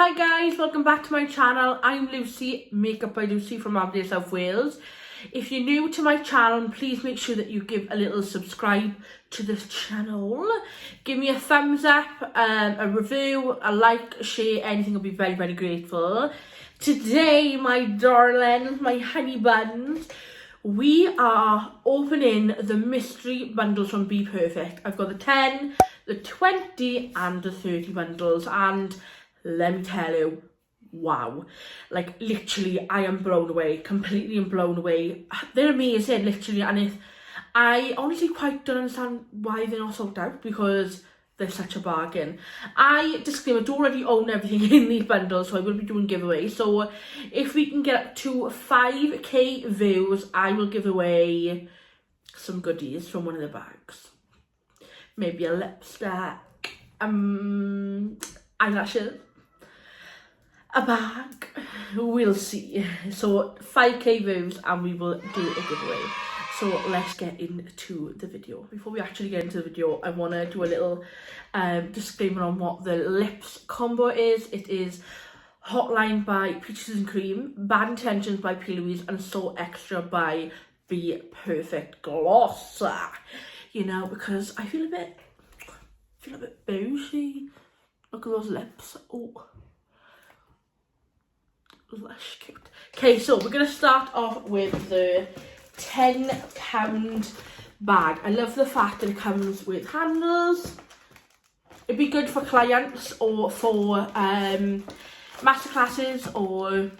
Hi guys, welcome back to my channel. I'm Lucy, Makeup by Lucy from ABERDARE, South Wales. If you're new to my channel, please make sure that you give a little subscribe to this channel. Give me a thumbs up, a review, a like, a share, anything. I'll be very, very grateful. Today, my darlings, my honey buns, we are opening the mystery bundles from Bperfect. I've got the 10, the 20 and the 30 bundles, and let me tell you, wow, like literally I am blown away, completely blown away. They're amazing, literally, and I honestly quite don't understand why they're not sold out, because they're such a bargain. Disclaimer, don't already own everything in these bundles, so I will be doing giveaways. So if we can get up to 5k views, I will give away some goodies from one of the bags. Maybe a lipstick, eyelashes, a bag, we'll see. So 5k views and we will do a giveaway. So let's get into the video. Before we actually get into the video, I want to do a little disclaimer on what the lips combo is. It is Hotline by Peaches and Cream, Bad Intentions by Louise, and So Extra by Bperfect Gloss. You know, because I feel a bit bougie. Look at those lips. Oh, lush cute. Okay, so we're gonna start off with the £10 bag. I love the fact that it comes with handles. It'd be good for clients or for masterclasses, or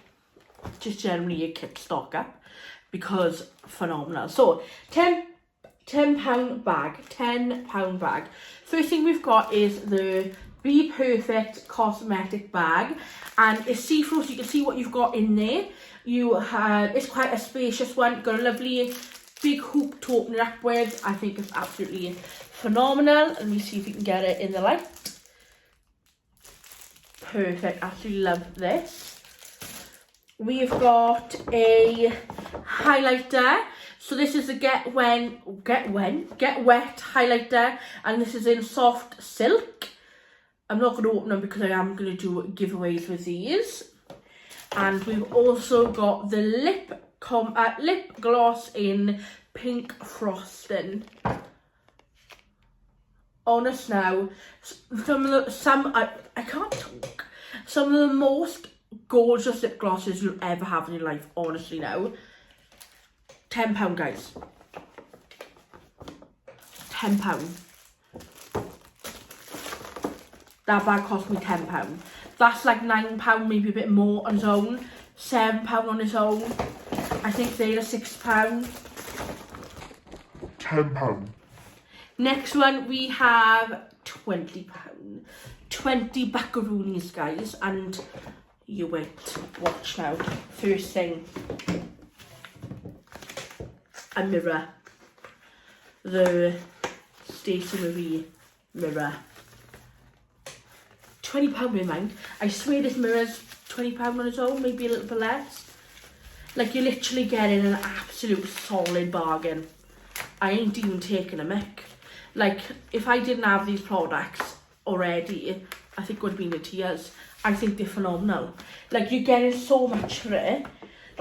just generally a kit stock up, because phenomenal. So £10 bag, £10 bag. First thing we've got is the Bperfect cosmetic bag, and it's see-through, so you can see what you've got in there. It's quite a spacious one. You've got a lovely big hoop to open it up with. I think it's absolutely phenomenal. Let me see if we can get it in the light. Perfect, absolutely love this. We've got a highlighter. So this is the Get Wet highlighter, and this is in soft silk. I'm not going to open them because I am going to do giveaways with these. And we've also got the lip gloss in pink frosting. Honest now, I can't talk. Some of the most gorgeous lip glosses you'll ever have in your life, honestly now. £10, guys. £10. That bag cost me £10. That's like £9, maybe a bit more on its own. £7 on its own. I think they're £6. £10. Next one we have £20. 20 buckaroonies, guys, and you wait. Watch now. First thing, a mirror. The Stacey Marie mirror. £20 in mind. I swear this mirror's £20 on its own, maybe a little bit less. Like, you're literally getting an absolute solid bargain. I ain't even taking a mick. Like, if I didn't have these products already, I think it would have been in tears. I think they're phenomenal. Like, you're getting so much for it.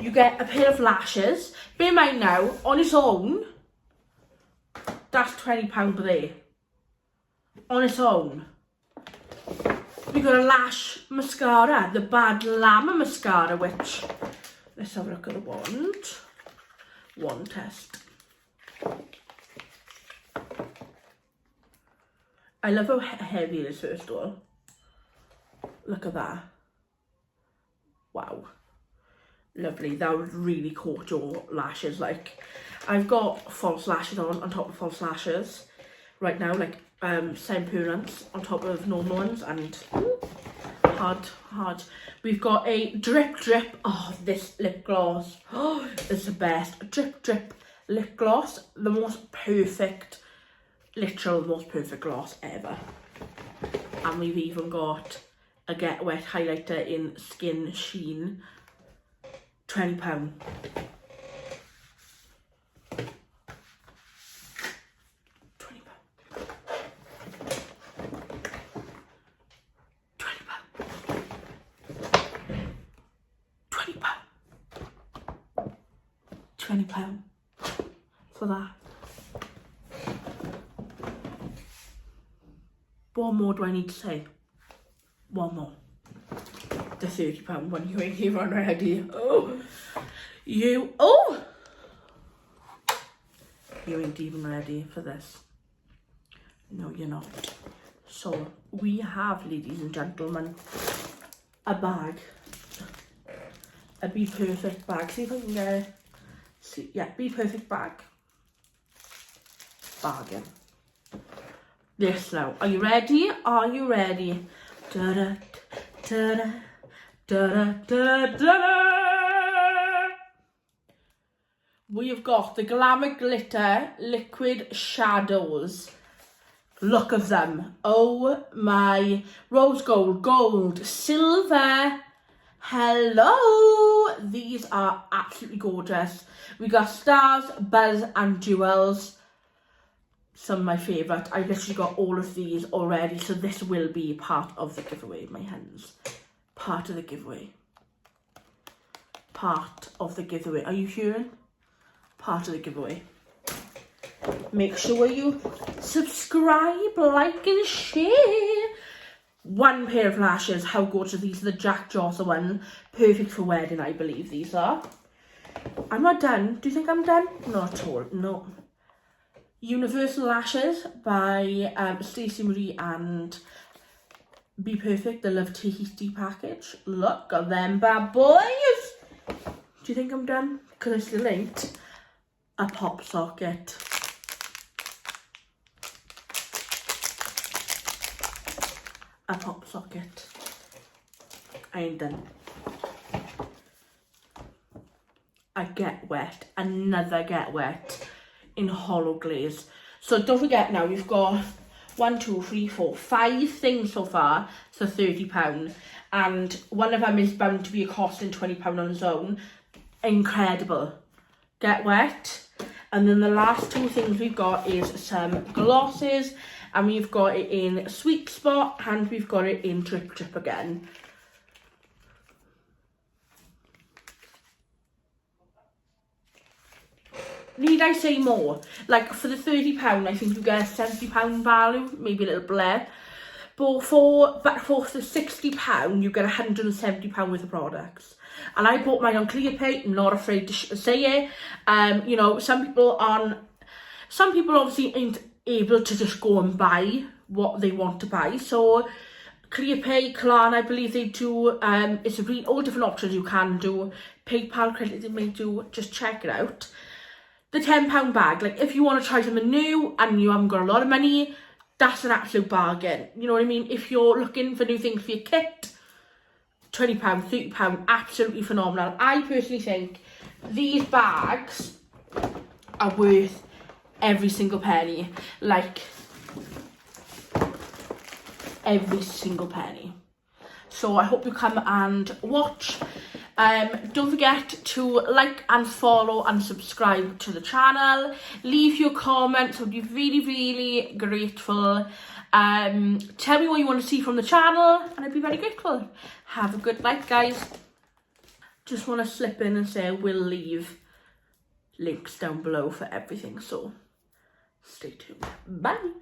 You get a pair of lashes. Bear in mind now, on its own, that's £20 there. On its own. We got a lash mascara, the Bad Llama mascara, which, let's have a look at the wand test. I love how heavy it is, first of all. Look at that. Wow. Lovely. That would really coat your lashes. Like, I've got false lashes on top of false lashes right now, like semi-permanents on top of normal ones, and hard. We've got a drip. Oh, this lip gloss. Oh, it's the best. Drip lip gloss. The most perfect, literal most perfect gloss ever. And we've even got a Get Wet highlighter in Skin Sheen. £20. £20 for that. What more do I need to say? One more. The £30 one, you ain't even ready. Oh, you ain't even ready for this. No, you're not. So we have, ladies and gentlemen, a bag, a Bperfect bag. See if I can get it. See, yeah, Bperfect bag. Bargain. This now. Are you ready? Are you ready? Da da da da da da da da. We have got the Glamour Glitter Liquid Shadows. Look at them. Oh my. Rose gold, gold, silver. Hello. These are absolutely gorgeous. We got stars, buzz and jewels. Some of my favourite. I literally got all of these already, so this will be part of the giveaway, my hands. Part of the giveaway. Part of the giveaway. Are you hearing? Part of the giveaway. Make sure you subscribe, like and share. One pair of lashes. How gorgeous are these? The Jack Johnson one. Perfect for wedding, I believe these are. I'm not done. Do you think I'm done? Not at all. No. Universal Lashes by Stacey Marie and Bperfect, the Love Tahiti package. Look at them bad boys. Do you think I'm done? Because I still ain't. A pop socket. A pop socket. I ain't done. A Get Wet. Another Get Wet in hollow glaze. So don't forget now, we've got 1, 2, 3, 4, 5 things so far, so £30, and one of them is bound to be costing £20 on its own. Incredible. Get Wet. And then the last 2 things we've got is some glosses, and we've got it in Sweet Spot, and we've got it in Drip Drip again. Need I say more? Like for the £30, I think you get a £70 value, maybe a little blur. But for the £60, you get £170 worth of products. And I bought mine on ClearPay, not afraid to say it. You know, some people obviously ain't able to just go and buy what they want to buy. So ClearPay, Klarna, I believe they do. It's all different options you can do. PayPal credit they may do. Just check it out. The £10 bag, like if you want to try something new and you haven't got a lot of money, that's an absolute bargain. You know what I mean? If you're looking for new things for your kit, £20, £30, absolutely phenomenal. I personally think these bags are worth every single penny. Like, every single penny. So I hope you come and watch. Don't forget to like and follow and subscribe to the channel. Leave your comments. I'd be really, really grateful. Tell me what you want to see from the channel and I'd be very grateful. Have a good night, guys. Just want to slip in and say I will leave links down below for everything, so stay tuned. Bye.